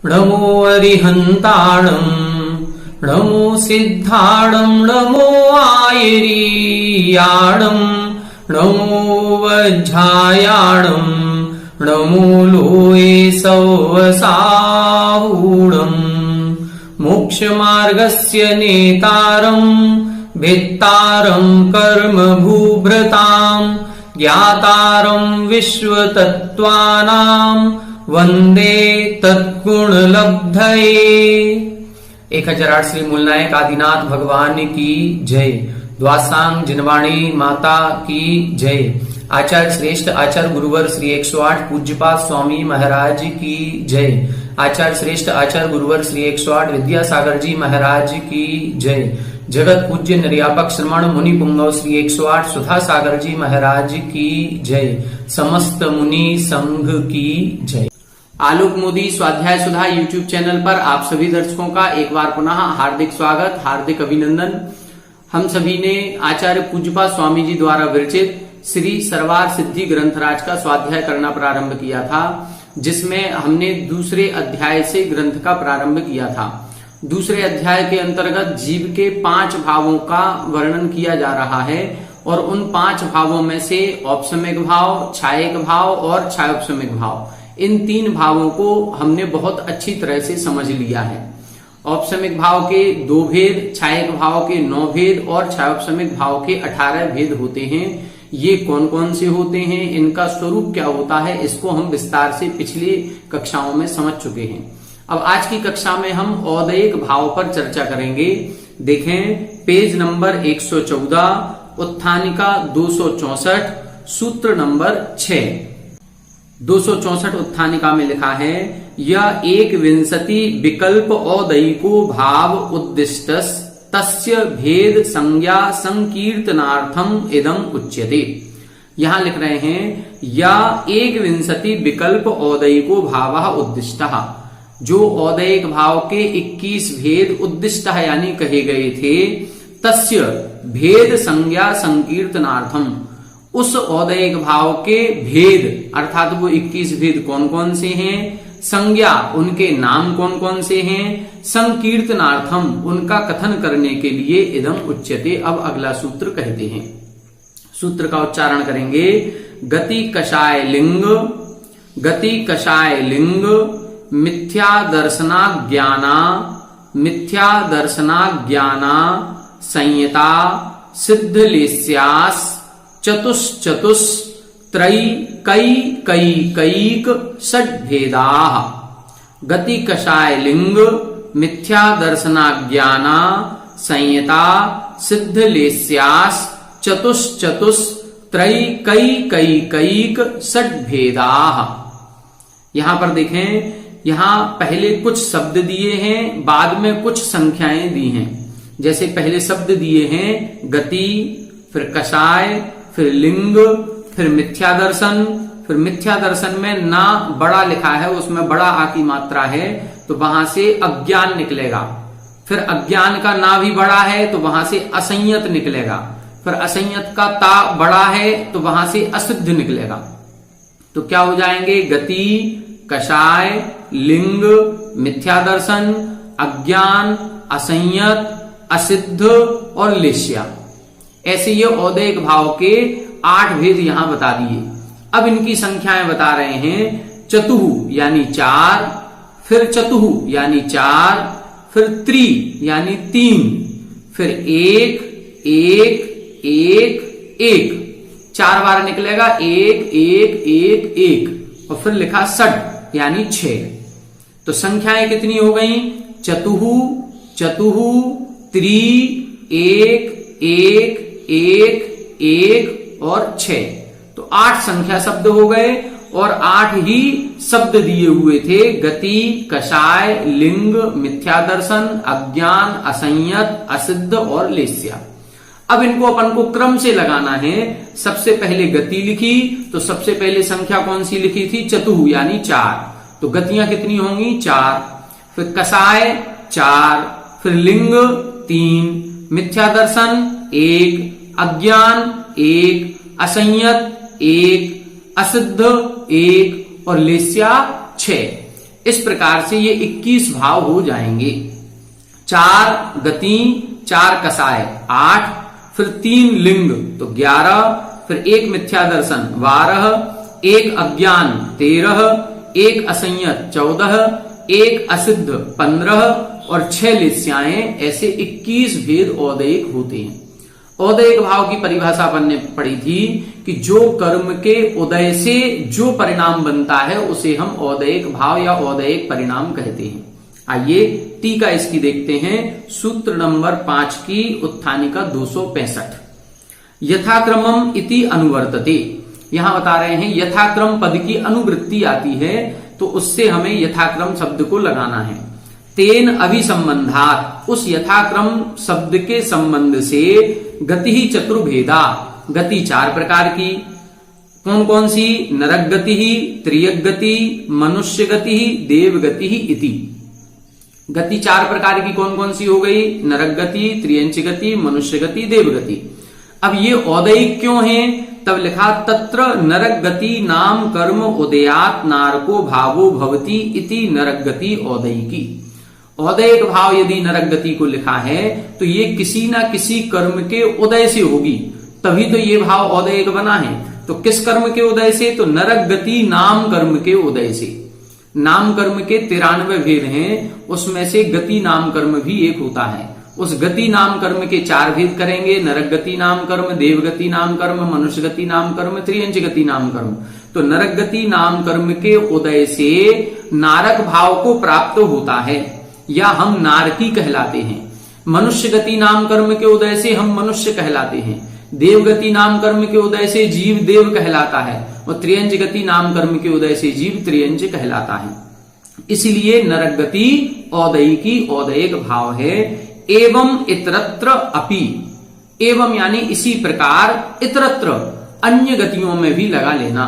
नमो अरिहन्ताणम् नमो सिद्धाणम् नमो आयरीयाणम् नमो वज्झायाणम् नमो लोये सौवसाहूणम् मोक्षमार्गस्य नेतारम् भेत्तारम् कर्मभूभृताम् ज्ञातारम् विश्वतत्त्वानाम् वंदे तत्गुणलब्धये। 1008 श्री मूलनायक आदिनाथ भगवान की जय। द्वासांग जिनवाणी माता की जय। आचार्य श्रेष्ठ आचार्य गुरुवर श्री 108 पूज्यपाद स्वामी महाराज की जय। आचार्य श्रेष्ठ आचार्य गुरुवर श्री 108 विद्यासागर जी महाराज की जय। जगत पूज्य निर्यापक श्रमण मुनि पुंगव श्री 108 सुधा सागर जी महाराज की जय। समस्त मुनि संघ की जय। आलोक मोदी स्वाध्याय सुधा यूट्यूब चैनल पर आप सभी दर्शकों का एक बार पुनः हार्दिक स्वागत, हार्दिक अभिनंदन। हम सभी ने आचार्य पूज्यपाद स्वामी जी द्वारा विरचित श्री सर्वार सिद्धि ग्रंथराज का स्वाध्याय करना प्रारंभ किया था, जिसमें हमने दूसरे अध्याय से ग्रंथ का प्रारंभ किया था। दूसरे अध्याय के अंतर्गत जीव के 5 भावों का वर्णन किया जा रहा है और उन 5 भावों में से औपसमिक भाव, छायक भाव और छायोपसमिक भाव, इन 3 भावों को हमने बहुत अच्छी तरह से समझ लिया है। औपसमिक भाव के 2 भेद, छायक भाव के 9 भेद और छायोपसमिक भाव के 18 भेद होते हैं। ये कौन कौन से होते हैं, इनका स्वरूप क्या होता है, इसको हम विस्तार से पिछली कक्षाओं में समझ चुके हैं। अब आज की कक्षा में हम औदयिक भाव पर चर्चा करेंगे। देखें पेज नंबर 114, उत्थानिका 264, सूत्र नंबर 6। 264 उत्थानिका में लिखा है, यह 21 विकल्प औदयिको भाव उद्दिष्टस् तस्य भेद संज्ञा संकीर्तनार्थम इदम उच्यते। यहां लिख रहे हैं, या 21 विकल्प औदयिको भाव उद्दिष्टः, जो औदयिक भाव के 21 भेद उद्दिष्ट यानी कहे गए थे, तस्य भेद संज्ञा संकीर्तनार्थम, उस औदयिक भाव के भेद अर्थात वो 21 भेद कौन कौन से हैं, संज्ञा उनके नाम कौन कौन से हैं, संकीर्तनार्थम उनका कथन करने के लिए इदम उच्यते। अब अगला सूत्र कहते हैं, सूत्र का उच्चारण करेंगे, गति कषाय लिंग, गति कषाय लिंग मिथ्या दर्शनाज्ञाना, मिथ्या दर्शनाज्ञाना संयता सिद्धलेस्यास चतुश्चतुस् त्रयी कई कई कैक षड्भेदाः। गति कषाय लिंग मिथ्या दर्शनाज्ञाना संयता सिद्धलेस्यास चतुश्चतुस् त्रयी कई कई कैक षड्भेदाः। यहां पर देखें, यहां पहले कुछ शब्द दिए हैं, बाद में कुछ संख्याएं दी हैं। जैसे पहले शब्द दिए हैं गति, फिर कषाय, फिर लिंग, फिर मिथ्या दर्शन। फिर मिथ्या दर्शन में ना बड़ा लिखा है, उसमें बड़ा आ की मात्रा है, तो वहां से अज्ञान निकलेगा। फिर अज्ञान का ना भी बड़ा है तो वहां से असंयत निकलेगा। फिर असंयत का ता बड़ा है तो वहां से असिद्ध निकलेगा। तो क्या हो जाएंगे, गति, कषाय, लिंग, मिथ्या दर्शन, अज्ञान, असंयत, असिद्ध और लेश्या। ऐसे ये औदयिक भाव के 8 भेद यहां बता दिए। अब इनकी संख्याएं बता रहे हैं, चतुः यानी 4, फिर चतुः यानी 4, फिर त्रि यानी 3, फिर 1 1 1 1, 4 बार निकलेगा 1 1 1 1, और फिर लिखा षड यानी 6। तो संख्याएं कितनी हो गई, चतुः चतुः त्रि 1 1 1 1 और 6, तो 8 संख्या शब्द हो गए और 8 ही शब्द दिए हुए थे, गति, कषाय, लिंग, मिथ्या दर्शन, अज्ञान, असंयत, असिद्ध और लेस्या। अब इनको अपन को क्रम से लगाना है। सबसे पहले गति लिखी, तो सबसे पहले संख्या कौन सी लिखी थी, चतुः यानी 4, तो गतियां कितनी होंगी 4, फिर कषाय 4, फिर लिंग 3, मिथ्या दर्शन 1, अज्ञान 1, असंयत 1, असिद्ध 1 और लेस्या 6। इस प्रकार से ये 21 भाव हो जाएंगे। 4 गति, 4 कसाय 8, फिर 3 लिंग तो 11, फिर 1 मिथ्या दर्शन 12, 1 अज्ञान 13, 1 असंयत 14, 1 असिद्ध 15 और 6 लिस्याएं, ऐसे 21 भेद औदयिक होते हैं। औदयिक भाव की परिभाषा अपन ने पढ़ी थी कि जो कर्म के उदय से जो परिणाम बनता है उसे हम औदयिक भाव या औदयिक परिणाम कहते हैं। आइए टीका इसकी देखते हैं। सूत्र नंबर 5 की उत्थानिका 265। यथाक्रमम इति अनुवर्तते, यहां बता रहे हैं यथाक्रम पद की अनुवृत्ति आती है तो उससे हमें यथाक्रम शब्द को लगाना है। तेन अभिसंबंधात, उस यथाक्रम शब्द के संबंध से गति ही चतुर्भेदा, गति 4 प्रकार की। कौन कौन सी? नरक गति ही, त्रियक गति, मनुष्य गति ही, देव गति ही इति। गति 4 प्रकार की कौन कौन सी हो गई? नरक गति, त्रियंच गति, मनुष्य गति, देव गति। अब ये औदयिक क्यों है? तब लिखा तत्र नरक गति नाम कर्म उदयात नारको भावो भवति इति नरक गति औदयिकी। औदयिक भाव यदि नरक गति को लिखा है तो ये किसी ना किसी कर्म के उदय से होगी, तभी तो ये भाव औदयिक बना है। तो किस कर्म के उदय से? तो नरक गति नाम कर्म के उदय से। नाम कर्म के 93 भेद हैं, उसमें से गति नाम कर्म भी एक होता है। उस गति नाम कर्म के 4 भेद करेंगे, नरक गति नाम कर्म, देव गति नाम कर्म, मनुष्य गति नाम कर्म, त्रियंच गति नाम कर्म। तो नरक गति नाम कर्म के उदय से नारक भाव को प्राप्त होता है या हम नारकी कहलाते हैं। मनुष्य गति नाम कर्म के उदय से हम मनुष्य कहलाते हैं। देव गति नाम कर्म के उदय से जीव देव कहलाता है और त्रियंच गति नाम कर्म के उदय से जीव त्रियंच कहलाता है। इसलिए नरक गति औदयिकी औदयिक भाव है। एवं इतरत्र अपि, एवं यानी इसी प्रकार, इतरत्र अन्य गतियों में भी लगा लेना।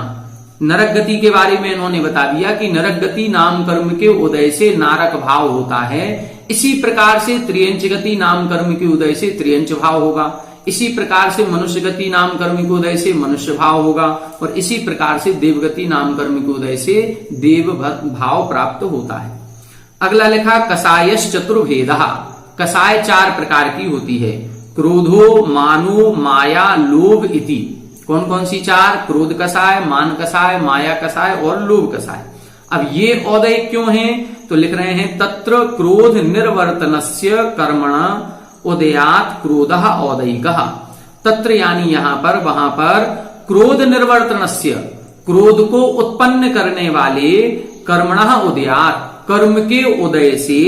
नरक गति के बारे में इन्होंने बता दिया कि नरक गति नाम कर्म के उदय से नारक भाव होता है। इसी प्रकार से त्रियंच गति नाम कर्म के उदय से त्रियंच भाव होगा। इसी प्रकार से मनुष्य गति नाम कर्म के उदय से मनुष्य भाव होगा और इसी प्रकार से देवगति नाम कर्म के उदय से देव भाव प्राप्त होता है। अगला लिखा कसायश चतुर्भेदा, कसाय 4 प्रकार की होती है। क्रोधो, मानो, माया, लोभ इति। कौन कौन सी 4? क्रोध कसाय, मान कसाय, माया कसाय और लोभ कसाय। अब ये औदयिक क्यों हैं? तो लिख रहे हैं तत्र क्रोध निर्वर्तनस्य कर्मणा उदयात क्रोधः औदयिकः। तत्र यानी यहां पर, वहां पर क्रोध निर्वर्तनस्य, क्रोध को उत्पन्न करने वाले, कर्मणः उदयात, कर्म के उदय से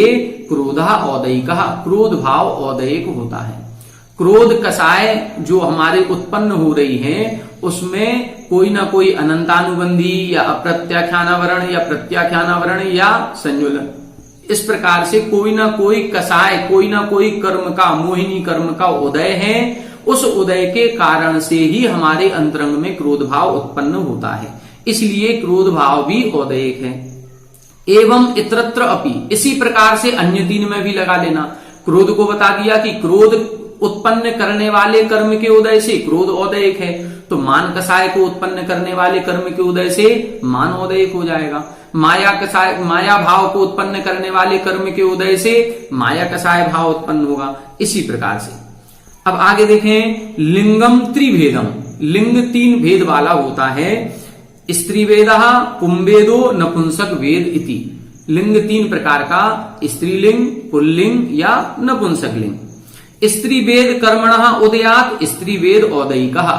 क्रोधः औदयिकः, क्रोध भाव औदयिक होता है। क्रोध कसाय जो हमारे उत्पन्न हो रही है उसमें कोई ना कोई अनंतानुबंधी या अप्रत्याख्यानावरण या प्रत्याख्यानावरण या संयोजन, इस प्रकार से कोई ना कोई कसाय, कोई ना कोई कर्म का, मोहिनी कर्म का उदय है। उस उदय के कारण से ही हमारे अंतरंग में क्रोध भाव उत्पन्न होता है, इसलिए क्रोध भाव भी औदयिक है। एवं इतरत्र अपि, इसी प्रकार से अन्य 3 में भी लगा लेना। क्रोध को बता दिया कि क्रोध उत्पन्न करने वाले कर्म के उदय से क्रोध औदयिक है, तो मान कसाय को उत्पन्न करने वाले कर्म के उदय से मान औदयिक हो जाएगा। माया कसाय, माया भाव को उत्पन्न करने वाले कर्म के उदय से माया कसाय भाव उत्पन्न होगा। इसी प्रकार से अब आगे देखें, लिंगम त्रिभेदम, लिंग 3 भेद वाला होता है। स्त्रीवेदः, पुंभेदो, नपुंसक वेद इति। लिंग 3 प्रकार का, स्त्रीलिंग, पुल्लिंग या नपुंसक लिंग। स्त्री वेद कर्मणः उदयात स्त्री वेद औदयिकः।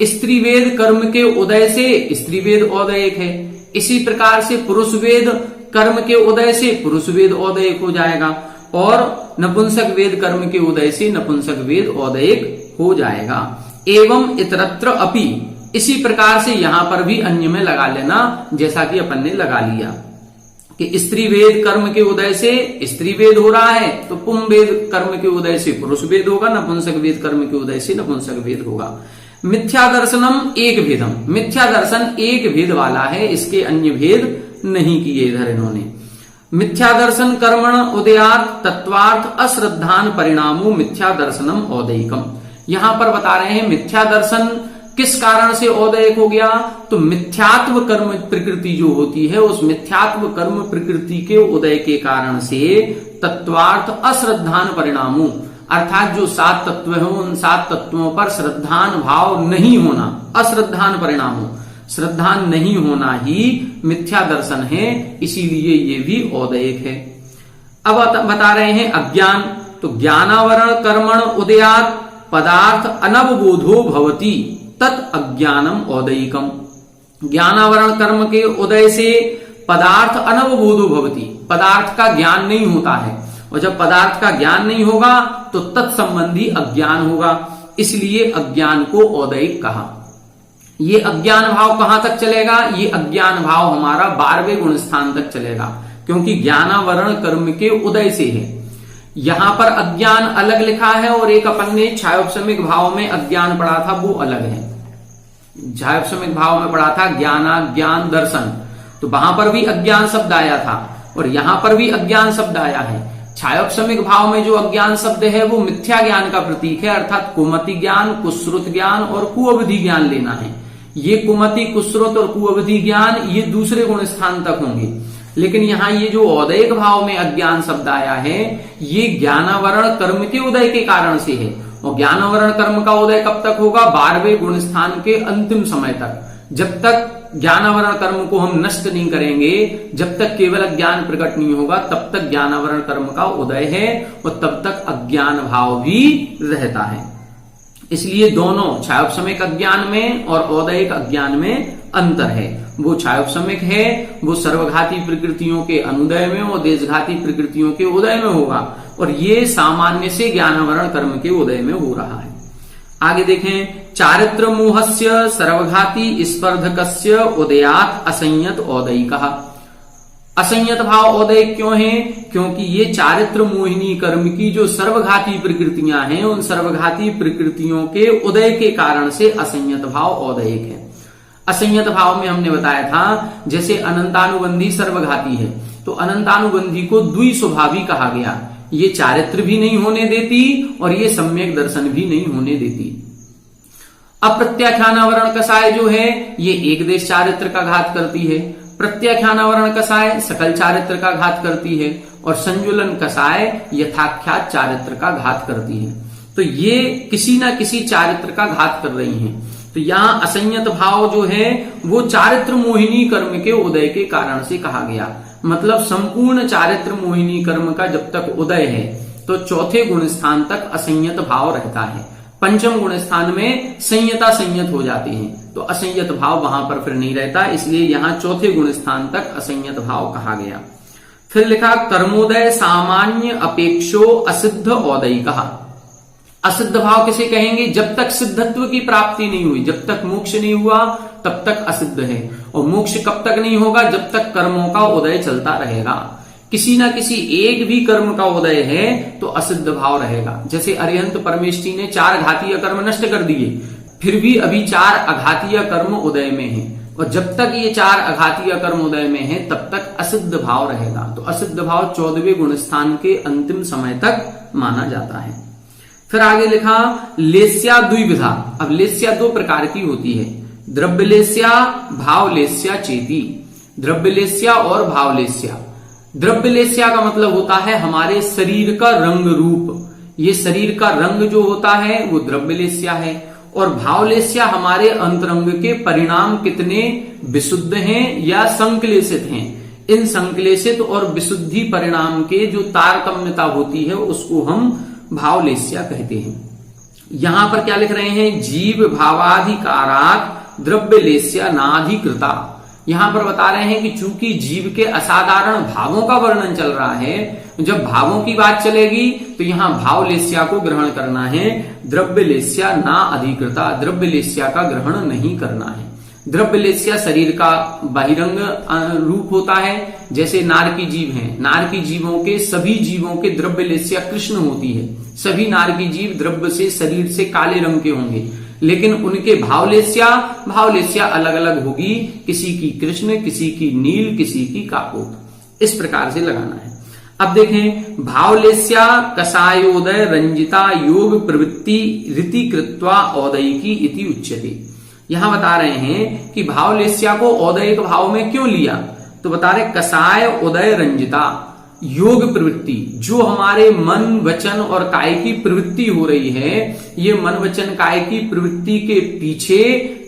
स्त्री वेद कर्म के उदय से स्त्री वेद औदयिक है। इसी प्रकार से पुरुष वेद कर्म के उदय से पुरुष वेद औदयिक हो जाएगा और नपुंसक वेद कर्म के उदय से नपुंसक वेद औदयिक हो जाएगा। एवं इतरत्र अपि, इसी प्रकार से यहां पर भी अन्य में लगा लेना, जैसा कि अपन ने लगा लिया कि स्त्री वेद कर्म के उदय से स्त्री वेद हो रहा है तो पुम वेद कर्म के उदय से पुरुष वेद होगा, नपुंसक वेद कर्म के उदय से नपुंसक वेद होगा। मिथ्या दर्शनम एक भेदम, मिथ्या दर्शन एक भेद वाला है, इसके अन्य भेद नहीं किए इधर इन्होंने। मिथ्या दर्शन कर्मण उदयात तत्वार्थ अश्रद्धान परिणामो मिथ्या दर्शनम औदयिकम। यहां पर बता रहे हैं मिथ्या दर्शन किस कारण से औदयिक हो गया? तो मिथ्यात्व कर्म प्रकृति जो होती है, उस मिथ्यात्व कर्म प्रकृति के उदय के कारण से तत्वार्थ अश्रद्धान परिणामों, अर्थात जो 7 तत्व हैं उन 7 तत्वों पर श्रद्धान भाव नहीं होना, अश्रद्धान परिणामों, श्रद्धान नहीं होना ही मिथ्या दर्शन है, इसीलिए ये भी औदयिक है। अब बता रहे हैं अज्ञान। तो ज्ञानावरण कर्मण उदयात पदार्थ अनवबोधो भवति तत् अज्ञानम औदयिकम। ज्ञानावरण कर्म के उदय से पदार्थ अनवबोधो भवति, पदार्थ का ज्ञान नहीं होता है, और जब पदार्थ का ज्ञान नहीं होगा तो तत्संबंधी अज्ञान होगा, इसलिए अज्ञान को औदयिक कहा। ये अज्ञान भाव कहां तक चलेगा? ये अज्ञान भाव हमारा 12वें गुण स्थान तक चलेगा, क्योंकि ज्ञानावरण कर्म के उदय से है। यहां पर अज्ञान अलग लिखा है और एक अपन ने छायोपशमिक भाव में अज्ञान पढ़ा था, वो अलग है। छायोपशमिक भाव में पढ़ा था ज्ञान दर्शन, तो वहां पर भी अज्ञान शब्द आया था और यहां पर भी अज्ञान शब्द आया है। छायोपशमिक भाव में जो अज्ञान शब्द है वो मिथ्या ज्ञान का प्रतीक है, अर्थात कुमति ज्ञान, कुश्रुत ज्ञान और कुअवधि ज्ञान लेना है। ये कुमति, कुश्रुत और कुअवधि ज्ञान ये दूसरे गुण स्थान तक होंगे, लेकिन यहां ये जो औदयिक भाव में अज्ञान शब्द आया है ये ज्ञानावरण कर्म के उदय के कारण से है। और ज्ञानावरण कर्म का उदय कब तक होगा? 12वें गुण स्थान के अंतिम समय तक। जब तक ज्ञानावरण कर्म को हम नष्ट नहीं करेंगे, जब तक केवल अज्ञान प्रकट नहीं होगा, तब तक ज्ञानावरण कर्म का उदय है और तब तक अज्ञान भाव भी रहता है। इसलिए दोनों छायोपशमिक अज्ञान में और औदयिक अज्ञान में अंतर है। वो छायोपशमिक है, वो सर्वघाती प्रकृतियों के अनुदय में और देशघाती प्रकृतियों के उदय में होगा, और ये सामान्य से ज्ञानावरण कर्म के उदय में हो रहा है। आगे देखें, चारित्र मोहस्य सर्वघाती स्पर्धकस्य उदयात असंयत औदयिकः। असंयत भाव औदयिक क्यों है? क्योंकि ये चारित्र मोहिनी कर्म की जो सर्वघाती प्रकृतियां हैं, उन सर्वघाती प्रकृतियों के उदय के कारण से असंयत भाव औदयिक है। असंयत भाव में हमने बताया था जैसे अनंतानुबंधी सर्वघाती है, तो अनंतानुबंधी को द्विस्वभावी कहा गया। ये चारित्र भी नहीं होने देती और ये सम्यक दर्शन भी नहीं होने देती। अप्रत्याख्यानावरण कसाय जो है ये एक देश चारित्र का घात करती है, प्रत्याख्यानावरण कसाय सकल चारित्र का घात करती है, और संजुलन कसाय यथाख्यात चारित्र का घात करती है। तो ये किसी ना किसी चारित्र का घात कर रही हैं। तो यहाँ असंयत भाव जो है वो चारित्र मोहिनी कर्म के उदय के कारण से कहा गया। मतलब संपूर्ण चारित्र मोहिनी कर्म का जब तक उदय है तो चौथे गुण स्थान तक असंयत भाव रहता है, पंचम गुण स्थान में संयता संयत हो जाती है, तो असंयत भाव वहां पर फिर नहीं रहता, इसलिए यहाँ चौथे गुण स्थान तक असंयत भाव कहा गया। फिर लिखा कर्मोदय सामान्य अपेक्षो असिद्ध औदयिकः। असिद्ध भाव किसे कहेंगे? जब तक सिद्धत्व की प्राप्ति नहीं हुई, जब तक मोक्ष नहीं हुआ तब तक असिद्ध है, और मोक्ष कब तक नहीं होगा? जब तक कर्मों का उदय चलता रहेगा। किसी ना किसी एक भी कर्म का उदय है तो असिद्ध भाव रहेगा। जैसे अरिहंत परमेष्ठी ने 4 घातीय कर्म नष्ट कर दिए, फिर भी अभी 4 अघातीय कर्म उदय में है, और जब तक ये 4 अघातीय कर्म उदय में है तब तक असिद्ध भाव रहेगा। तो असिद्ध भाव 14वें गुण स्थान के अंतिम समय तक माना जाता है। फिर आगे लिखा लेस्या द्विविधा। अब लेस्या 2 प्रकार की होती है, द्रव्यलेस्या भावलेस्या चेती। द्रव्यलेस्या और भावलेस्या। द्रव्यलेस्या का मतलब होता है हमारे शरीर का रंग रूप, ये शरीर का रंग जो होता है वो द्रव्यलेस्या है, और भावलेस्या हमारे अंतरंग के परिणाम कितने विशुद्ध हैं या संक्लेशित हैं। इन संक्लेशित और विशुद्धि परिणाम के जो तारतम्यता होती है उसको हम भावलेस्या कहते हैं। यहां पर क्या लिख रहे हैं? जीव भावाधिकारात द्रव्यलेस्या नाधिकृता। यहां पर बता रहे हैं कि चूंकि जीव के असाधारण भावों का वर्णन चल रहा है, जब भावों की बात चलेगी तो यहां भावलेस्या को ग्रहण करना है, द्रव्यलेस्या ना अधिकृता, द्रव्यलेस्या का ग्रहण नहीं करना है। द्रव्यलेस्या शरीर का बहिरंग रूप होता है, जैसे नारकी जीव हैं, नारकी जीवों के सभी जीवों के द्रव्यलेस्या कृष्ण होती है। सभी नारकी जीव द्रव्य से शरीर से काले रंग के होंगे, लेकिन उनके भावलेस्या अलग अलग होगी, किसी की कृष्ण, किसी की नील, किसी की काकोट। इस प्रकार से लगाना है। अब देखें, भावलेस्या कसायोदय रंजिता योग प्रवृत्ति रीति कृत्वा औदयिकी इति उच्यते। यहां बता रहे हैं कि भाव लेस्या को औदयिक भाव में क्यों लिया, तो बता रहे कसाय उदय रंजिता योग प्रवृत्ति, जो हमारे मन वचन और काय की प्रवृत्ति हो रही है, ये मन वचन काय की प्रवृत्ति के पीछे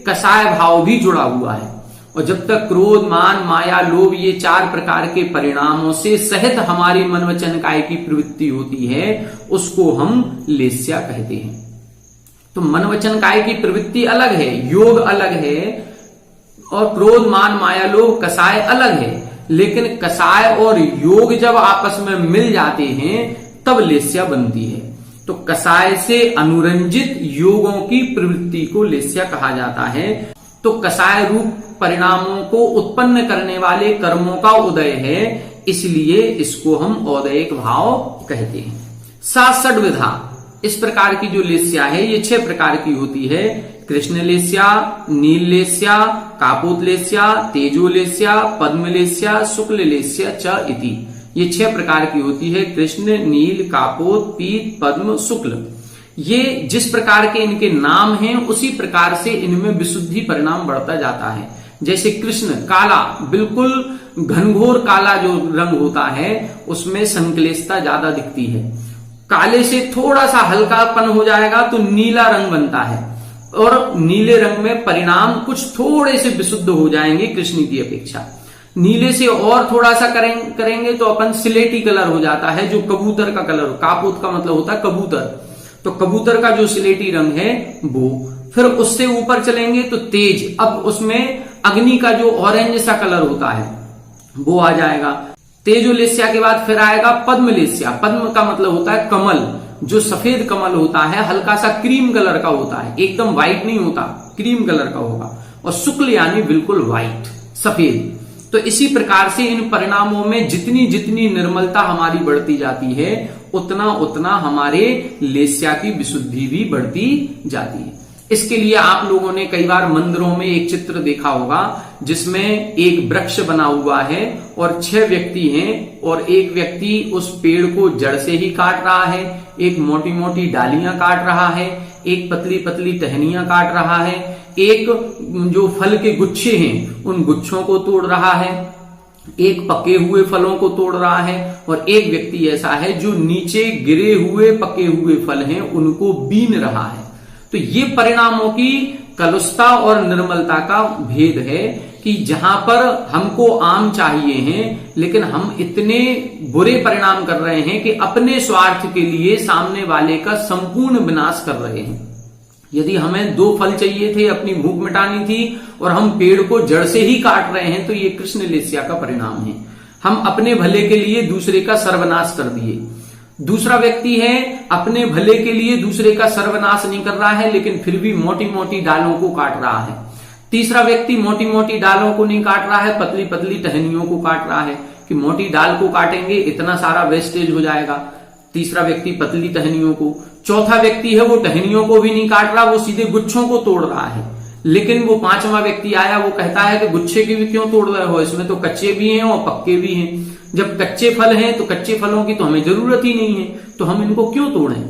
कसाय भाव भी जुड़ा हुआ है। और जब तक क्रोध मान माया लोभ ये 4 प्रकार के परिणामों से सहित हमारी मन वचन काय की प्रवृत्ति होती है, उसको हम लेस्या कहते हैं। तो मन वचन काय की प्रवृत्ति अलग है, योग अलग है, और क्रोध मान माया लोभ कसाय अलग है। लेकिन कसाय और योग जब आपस में मिल जाते हैं तब लेस्या बनती है। तो कसाय से अनुरंजित योगों की प्रवृत्ति को लेस्या कहा जाता है। तो कसाय रूप परिणामों को उत्पन्न करने वाले कर्मों का उदय है, इसलिए इसको हम औदयिक भाव कहते हैं। सात विधा, इस प्रकार की जो लेस्या है ये 6 प्रकार की होती है। कृष्ण लेस्या, नील लेस्या, कापोत लेस्या, तेजो लेस्या, पद्म लेस्या, शुक्ल लेस्या च इति। ये 6 प्रकार की होती है, कृष्ण, नील, कापोत, पीत, पद्म, शुक्ल। ये जिस प्रकार के इनके नाम हैं उसी प्रकार से इनमें विशुद्धि परिणाम बढ़ता जाता है। जैसे कृष्ण काला, बिल्कुल घनघोर काला जो रंग होता है उसमें संक्लेशता ज्यादा दिखती है। काले से थोड़ा सा हल्कापन हो जाएगा तो नीला रंग बनता है, और नीले रंग में परिणाम कुछ थोड़े से विशुद्ध हो जाएंगे कृष्ण की अपेक्षा। नीले से और थोड़ा सा करेंगे तो अपन सिलेटी कलर हो जाता है, जो कबूतर का कलर, कापोत का मतलब होता है कबूतर, तो कबूतर का जो सिलेटी रंग है वो। फिर उससे ऊपर चलेंगे तो तेज, अब उसमें अग्नि का जो ऑरेंज सा कलर होता है वो आ जाएगा। तेजो लेस्या के बाद फिर आएगा पद्म लेस्या। पद्म का मतलब होता है कमल, जो सफेद कमल होता है, हल्का सा क्रीम कलर का होता है, एकदम व्हाइट नहीं होता, क्रीम कलर का होगा। और शुक्ल यानी बिल्कुल व्हाइट, सफेद। तो इसी प्रकार से इन परिणामों में जितनी जितनी निर्मलता हमारी बढ़ती जाती है उतना उतना हमारे लेस्या की विशुद्धि भी बढ़ती जाती है। इसके लिए आप लोगों ने कई बार मंदिरों में एक चित्र देखा होगा जिसमें एक वृक्ष बना हुआ है और 6 व्यक्ति हैं, और एक व्यक्ति उस पेड़ को जड़ से ही काट रहा है, एक मोटी मोटी डालियां काट रहा है, एक पतली पतली टहनियां काट रहा है, एक जो फल के गुच्छे हैं उन गुच्छों को तोड़ रहा है, एक पके हुए फलों को तोड़ रहा है, और एक व्यक्ति ऐसा है जो नीचे गिरे हुए पके हुए फल हैं उनको बीन रहा है। तो ये परिणामों की कलुषता और निर्मलता का भेद है कि जहां पर हमको आम चाहिए हैं लेकिन हम इतने बुरे परिणाम कर रहे हैं कि अपने स्वार्थ के लिए सामने वाले का संपूर्ण विनाश कर रहे हैं। यदि हमें 2 फल चाहिए थे, अपनी भूख मिटानी थी, और हम पेड़ को जड़ से ही काट रहे हैं, तो ये कृष्ण लेस्या का परिणाम है। हम अपने भले के लिए दूसरे का सर्वनाश कर दिए। दूसरा व्यक्ति है अपने भले के लिए दूसरे का सर्वनाश नहीं कर रहा है लेकिन फिर भी मोटी मोटी डालों को काट रहा है। तीसरा व्यक्ति मोटी मोटी डालों को नहीं काट रहा है, पतली पतली टहनियों को काट रहा है कि मोटी डाल को काटेंगे इतना सारा वेस्टेज हो जाएगा। तीसरा व्यक्ति पतली टहनियों को। चौथा व्यक्ति है वो टहनियों को भी नहीं काट रहा, वो सीधे गुच्छों को तोड़ रहा है। लेकिन वो 5वां व्यक्ति आया, वो कहता है कि गुच्छे के भी क्यों तोड़ रहे हो, इसमें तो कच्चे भी हैं और पक्के भी हैं। जब कच्चे फल हैं तो कच्चे फलों की तो हमें जरूरत ही नहीं है, तो हम इनको क्यों तोड़ें।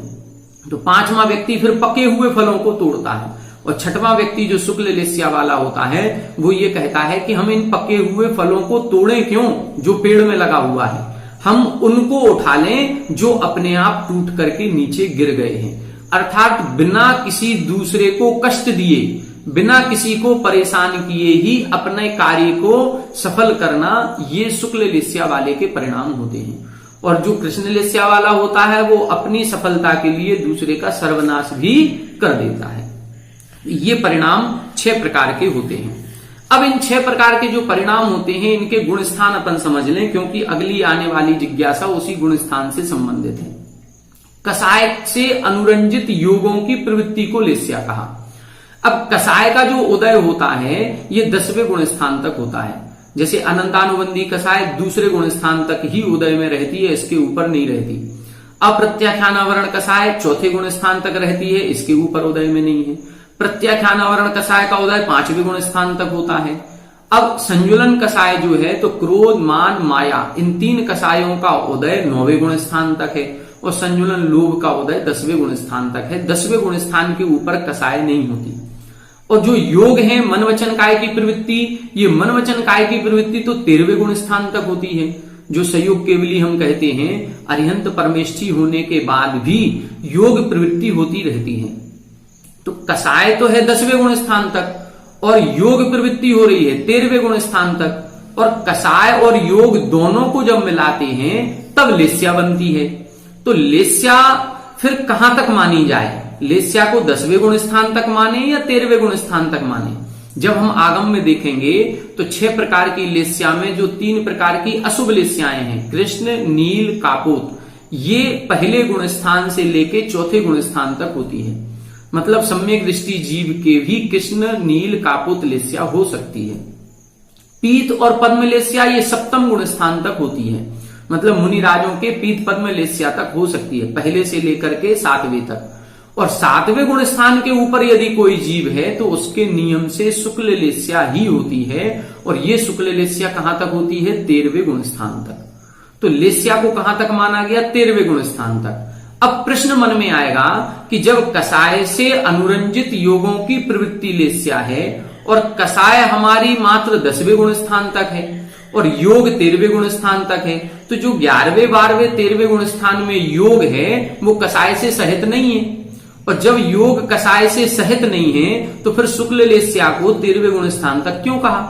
तो 5वां व्यक्ति फिर पके हुए फलों को तोड़ता है। और 6वां व्यक्ति जो शुक्ल लेस्या वाला होता है वो ये कहता है कि हम इन पके हुए फलों को तोड़ें क्यों, जो पेड़ में लगा हुआ है, हम उनको उठा लें जो अपने आप टूट करके नीचे गिर गए हैं। अर्थात बिना किसी दूसरे को कष्ट दिए, बिना किसी को परेशान किए ही अपने कार्य को सफल करना, ये शुक्ल लेस्या वाले के परिणाम होते हैं। और जो कृष्ण लेस्या वाला होता है वो अपनी सफलता के लिए दूसरे का सर्वनाश भी कर देता है। ये परिणाम 6 प्रकार के होते हैं। अब इन 6 प्रकार के जो परिणाम होते हैं इनके गुण स्थान अपन समझ लें, क्योंकि अगली आने वाली जिज्ञासा उसी गुण स्थान से संबंधित है। कसाय से अनुरंजित योगों की प्रवृत्ति को लेस्या कहा। अब कसाय का जो उदय होता है ये 10वें गुण स्थान तक होता है। जैसे अनंतानुबंधी कसाय दूसरे गुण स्थान तक ही उदय में रहती है, इसके ऊपर नहीं रहती। अप्रत्याख्यानावरण कसाय 4थे गुण स्थान तक रहती है, इसके ऊपर उदय में नहीं है। प्रत्याख्यानावरण कसाय का उदय 5वें गुण स्थान तक होता है। अब संजुलन कसाय जो है तो क्रोध मान माया इन 3 कसायों का उदय 9वें गुण स्थान तक है, और संजुलन लोभ का उदय 10वें गुण स्थान तक है। 10वें गुण स्थान के ऊपर कसाय नहीं होती। और जो योग है मन वचन काय की प्रवृत्ति, ये मन वचन काय की प्रवृत्ति तो 13वें गुण स्थान तक होती है। जो संयोग केवली हम कहते हैं, अरिहंत परमेष्ठी होने के बाद भी योग प्रवृत्ति होती रहती है। तो कसाय तो है 10वें गुण स्थान तक और योग प्रवृत्ति हो रही है 13वें गुण स्थान तक, और कसाय और योग दोनों को जब मिलाते हैं तब लेस्या बनती है। तो लेस्या फिर कहां तक मानी जाए? लेस्या को 10वें गुण स्थान तक माने या 13वें गुण स्थान तक माने? जब हम आगम में देखेंगे तो 6 प्रकार की लेस्या में जो 3 प्रकार की अशुभ लेस्याएं हैं, कृष्ण, नील, कापोत, ये पहले गुण स्थान से लेके 4थे गुण स्थान तक होती है। मतलब सम्यक दृष्टि जीव के भी कृष्ण, नील, कापोत लेस्या हो सकती है। पीत और पद्म लेस्या ये 7म गुण स्थान तक होती है। मतलब मुनिराजों के पीत पद्म लेस्या तक हो सकती है, पहले से लेकर के 7वें तक। और 7वें गुण स्थान के ऊपर यदि कोई जीव है तो उसके नियम से शुक्ल लेस्या ही होती है, और ये शुक्ल लेस्या कहां तक होती है? 13वें गुण स्थान तक। तो लेस्या को कहां तक माना गया? 13वें गुण स्थान तक। अब प्रश्न मन में आएगा कि जब कसाय से अनुरंजित योगों की प्रवृत्ति लेस्या है और कसाय हमारी मात्र 10वें गुण स्थान तक है और योग 13वें गुण स्थान तक है, तो जो 11वें, 12वें, 13वें गुण स्थान में योग है वो कसाय से सहित नहीं है। और जब योग कसाय से सहित नहीं है तो फिर शुक्ल लेस्या को 13वें गुण स्थान तक क्यों कहा?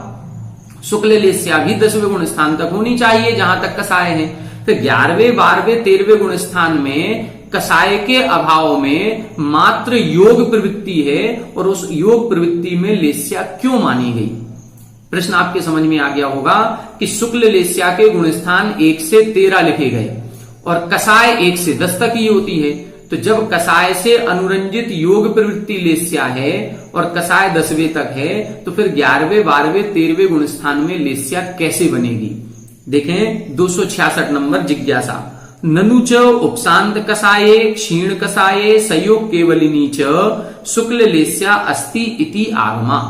शुक्ल लेस्या भी 10वें गुण स्थान तक होनी चाहिए जहां तक कसाय है। तो 11वें, 12वें, 13वें गुण स्थान में कसाय के अभाव में मात्र योग प्रवृत्ति है, और उस योग प्रवृत्ति में लेस्या क्यों मानी गई? प्रश्न आपके समझ में आ गया होगा कि शुक्ल लेस्या के गुण स्थान 1 से 13 लिखे गए और कसाय 1 से 10 तक ही होती है। तो जब कसाय से अनुरंजित योग प्रवृत्ति लेस्या है और कसाय 10वें तक है, तो फिर 11वें, 12वें, 13वें गुण स्थान में लेस्या कैसे बनेगी? देखें 266 नंबर जिज्ञासा। ननु च उपशांत कसाये क्षीण कसाये संयोग केवलिनी च शुक्ल लेस्या अस्ति इति आगमा।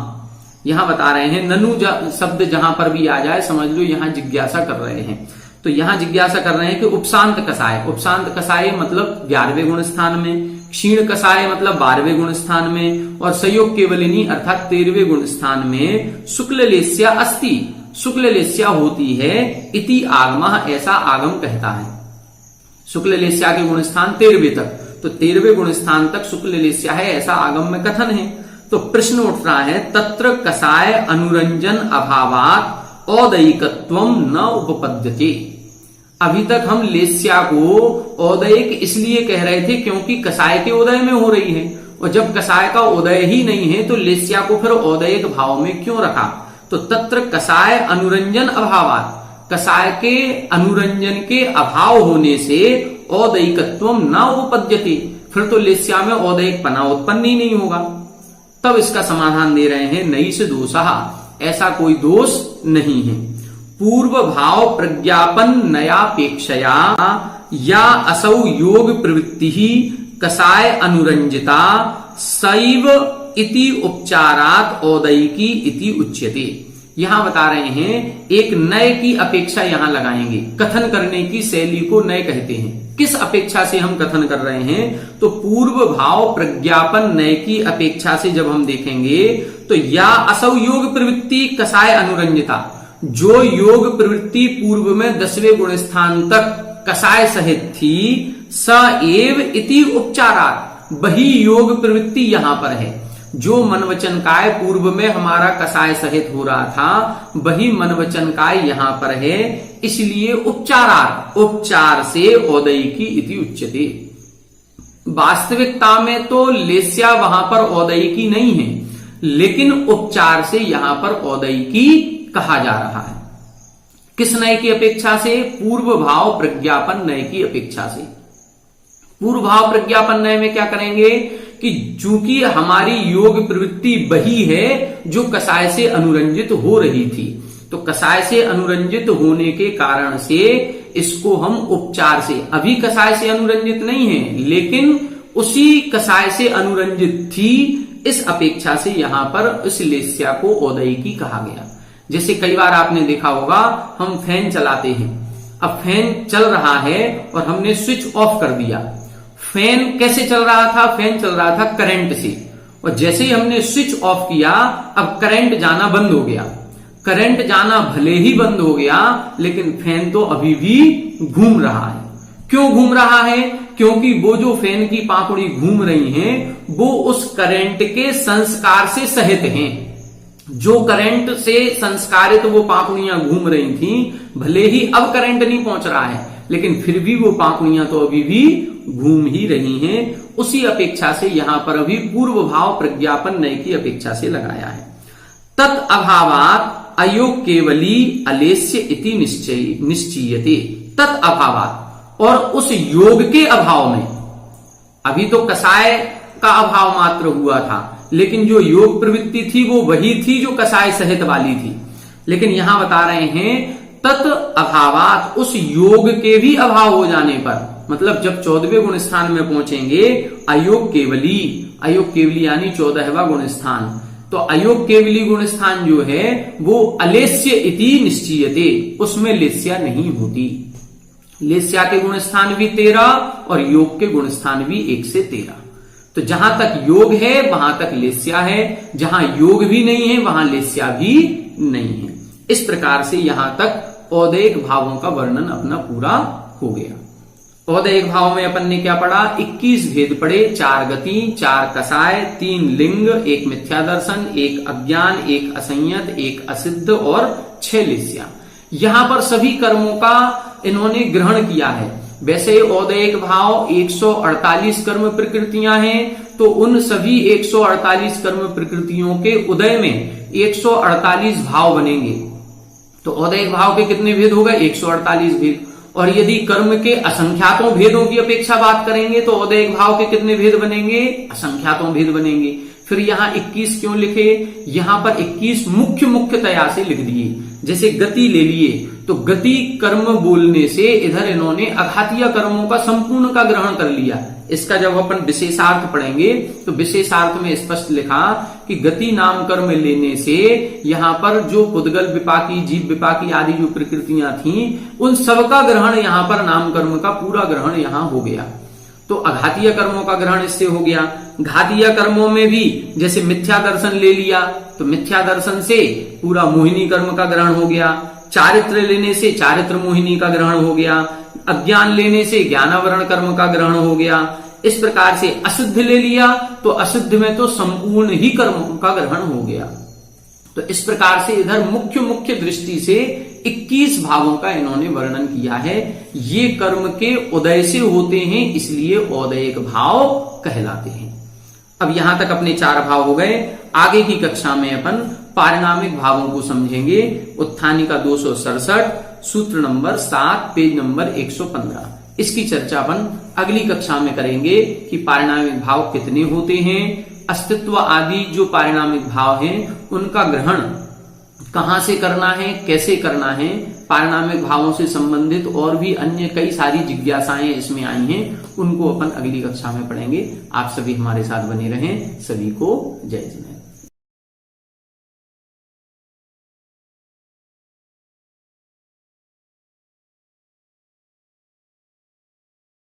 यहां बता रहे हैं, ननु शब्द जहां पर भी आ जाए समझ लो यहां जिज्ञासा कर रहे हैं। तो यहां जिज्ञासा कर रहे हैं कि उपशांत कसाय, उपशांत कसाय मतलब 11वें गुण स्थान में, क्षीण कसाय मतलब 12वें गुण स्थान में, और संयोग केवलिनी अर्थात 13वें गुण स्थान में शुक्ल लेस्या अस्ति, शुक्ल लेस्या होती है, इति आगमा ऐसा आगम कहता है। शुक्ल लेस्या के गुण स्थान 13वें तक, तो 13वें गुण स्थान तक शुक्ल लेस्या है ऐसा आगम में कथन है। तो प्रश्न उठ रहा है, तत्र कसाय अनुरंजन अभावात औदयिकत्वम न उपपद्यते। अभी तक हम लेस्या को औदयिक इसलिए कह रहे थे क्योंकि कसाय के उदय में हो रही है, और जब कसाय का उदय ही नहीं है तो लेस्या को फिर औदयिक भाव में क्यों रखा? तो तत्र कसाय अनुरंजन अभावात, कसाय के अनुरंजन के अभाव होने से औदयिकत्वम न उपपद्यते, फिर तो लेस्या में औदयिक पना उत्पन्न ही नहीं होगा। तब इसका समाधान दे रहे हैं, नई से दोषः, ऐसा कोई दोष नहीं है। पूर्व भाव प्रज्ञापन नयापेक्षया या असौ योग प्रवृत्ति ही कसाय अनुरंजिता सैव इति उपचारात औदयिकी इति उच्यते। यहां बता रहे हैं एक नय की अपेक्षा यहां लगाएंगे, कथन करने की शैली को नय कहते हैं। किस अपेक्षा से हम कथन कर रहे हैं? तो पूर्व भाव प्रज्ञापन नय की अपेक्षा से जब हम देखेंगे तो या असौ योग प्रवृत्ति कसाय अनुरंजिता, जो योग प्रवृत्ति पूर्व में 10वें गुण स्थान तक कसाय सहित थी, स एव इति उपचारात, वही योग प्रवृत्ति यहां पर है। जो मन वचन काय पूर्व में हमारा कसाय सहित हो रहा था वही मन वचन काय यहां पर है, इसलिए उपचारात, उपचार से औदयिकी इति उच्यते। वास्तविकता में तो लेस्या वहां पर औदयिकी नहीं है, लेकिन उपचार से यहां पर औदयिकी कहा जा रहा है। किस नय की अपेक्षा से? पूर्व भाव प्रज्ञापन नय की अपेक्षा से। पूर्व भाव प्रज्ञापन नय में क्या करेंगे कि चूंकि हमारी योग प्रवृत्ति वही है जो कसाय से अनुरंजित हो रही थी, तो कसाय से अनुरंजित होने के कारण से इसको हम उपचार से, अभी कसाय से अनुरंजित नहीं है लेकिन उसी कसाय से अनुरंजित थी, इस अपेक्षा से यहां पर इस लेस्या को औदयिकी कहा गया। जैसे कई बार आपने देखा होगा हम फैन चलाते हैं, अब फैन चल रहा है और हमने स्विच ऑफ कर दिया। फैन कैसे चल रहा था? फैन चल रहा था करंट से, और जैसे ही हमने स्विच ऑफ किया अब करंट जाना बंद हो गया। करंट जाना भले ही बंद हो गया लेकिन फैन तो अभी भी घूम रहा है। क्यों घूम रहा है? क्योंकि वो जो फैन की पाखुड़ी घूम रही हैं वो उस करंट के संस्कार से सहित हैं। जो करंट से संस्कारित वो पाखुड़ियां घूम रही थी, भले ही अब करंट नहीं पहुंच रहा है लेकिन फिर भी वो पाखुड़ियां तो अभी भी घूम ही रही हैं। उसी अपेक्षा से यहां पर अभी पूर्व भाव प्रज्ञापन नए की अपेक्षा से लगाया है। तत् अभावात अयोग केवली अलेस्य इति निश्चयते। तत् अभावात, और उस योग के अभाव में, अभी तो कसाय का अभाव मात्र हुआ था लेकिन जो योग प्रवृत्ति थी वो वही थी जो कसाय सहित वाली थी। लेकिन यहां बता रहे हैं तत् अभावात, उस योग के भी अभाव हो जाने पर, मतलब जब 14वें गुण स्थान में पहुंचेंगे अयोग केवली, अयोग केवली यानी 14वां गुण स्थान, तो अयोग केवली गुण स्थान जो है वो अलेस्य इति निश्चयते, उसमें लेस्या नहीं होती। लेस्या के गुण स्थान भी 13 और योग के गुण स्थान भी 1 से 13। तो जहां तक योग है वहां तक लेस्या है, जहां योग भी नहीं है वहां लेस्या भी नहीं है। इस प्रकार से यहां तक औदैहिक भावों का वर्णन अपना पूरा हो गया। औदैहिक भाव में अपन ने क्या पढ़ा? 21 भेद पढ़े, 4 गति, 4 कसाय, 3 लिंग, 1 मिथ्या दर्शन, 1 अज्ञान, 1 असंयत, 1 असिद्ध और 6 लेस्या। यहां पर सभी कर्मों का इन्होंने ग्रहण किया है। वैसे औदैहिक भाव 148 कर्म प्रकृतियां हैं, तो उन सभी 148 कर्म प्रकृतियों के उदय में 148 भाव बनेंगे। तो औदैहिक भाव के कितने भेद हो गए? 148 भेद। और यदि कर्म के असंख्यातों भेदों की अपेक्षा बात करेंगे तो औदैहिक भाव के कितने भेद बनेंगे? असंख्यातों भेद बनेंगे। फिर यहां 21 क्यों लिखे? यहां पर 21 मुख्यतया से लिख दिए। जैसे गति ले लिए तो गति कर्म बोलने से इधर इन्होंने अघातीय कर्मों का संपूर्ण का ग्रहण कर लिया। इसका जब अपन विशेषार्थ पढ़ेंगे तो विशेषार्थ में स्पष्ट लिखा कि गति नाम कर्म लेने से यहां पर जो पुद्गल विपाकी, जीव विपाकी आदि जो प्रकृतियां थी उन सबका ग्रहण यहां पर नाम कर्म का पूरा ग्रहण यहां हो गया। तो अघातीय कर्मों का ग्रहण इससे हो गया। घातीय कर्मों में भी जैसे मिथ्या दर्शन ले लिया तो मिथ्या दर्शन से पूरा मोहिनी कर्म का ग्रहण हो गया। चारित्र लेने से चारित्र मोहिनी का ग्रहण हो गया। अज्ञान लेने से ज्ञानावरण कर्म का ग्रहण हो गया। इस प्रकार से असिद्ध ले लिया तो असिद्ध में तो संपूर्ण ही कर्म का ग्रहण हो गया। तो इस प्रकार से इधर मुख्य दृष्टि से 21 भावों का इन्होंने वर्णन किया है। ये कर्म के उदय से होते हैं, इसलिए औदैहिक भाव कहलाते हैं। अब यहां तक अपने 4 भाव हो गए। आगे की कक्षा में अपन पारिणामिक भावों को समझेंगे। उत्थानी का 267, सूत्र नंबर 7, पेज नंबर 115। इसकी चर्चा अपन अगली कक्षा में करेंगे कि पारिणामिक भाव कितने होते हैं, अस्तित्व आदि जो पारिणामिक भाव हैं उनका ग्रहण कहां से करना है, कैसे करना है। पारिणामिक भावों से संबंधित और भी अन्य कई सारी जिज्ञासाएं इसमें आई हैं, उनको अपन अगली कक्षा में पढ़ेंगे। आप सभी हमारे साथ बने रहें। सभी को जय जिनेन्द्र।